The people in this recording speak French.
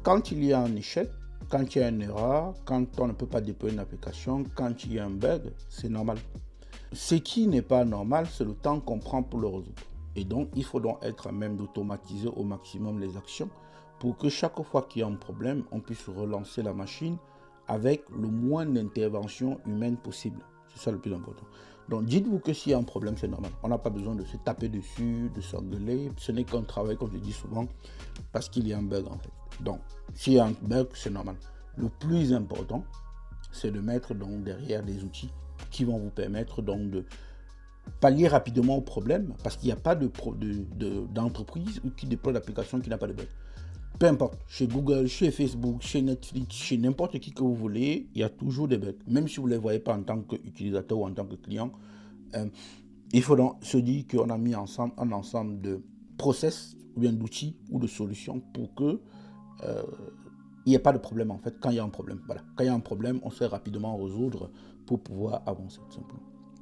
quand il y a un échec, quand il y a une erreur, quand on ne peut pas déployer une application, quand il y a un bug, c'est normal. Ce qui n'est pas normal, c'est le temps qu'on prend pour le résoudre. Et donc, il faut donc être à même d'automatiser au maximum les actions pour que chaque fois qu'il y a un problème, on puisse relancer la machine avec le moins d'intervention humaine possible. C'est ça le plus important. Donc, dites-vous que s'il y a un problème, c'est normal. On n'a pas besoin de se taper dessus, de s'engueuler. Ce n'est qu'un travail, comme je dis souvent, parce qu'il y a un bug en fait. Donc, s'il y a un bug, c'est normal. Le plus important, c'est de mettre donc derrière des outils qui vont vous permettre donc de pallier rapidement au problème, parce qu'il n'y a pas d'entreprise qui déploie l'application qui n'a pas de bug. Peu importe, chez Google, chez Facebook, chez Netflix, chez n'importe qui que vous voulez, il y a toujours des bugs. Même si vous ne les voyez pas en tant qu'utilisateur ou en tant que client, il faut donc se dire qu'on a mis ensemble un ensemble de process ou bien d'outils ou de solutions pour que il n'y ait pas de problème en fait quand il y a un problème. Voilà. Quand il y a un problème, on sait rapidement résoudre pour pouvoir avancer tout simplement.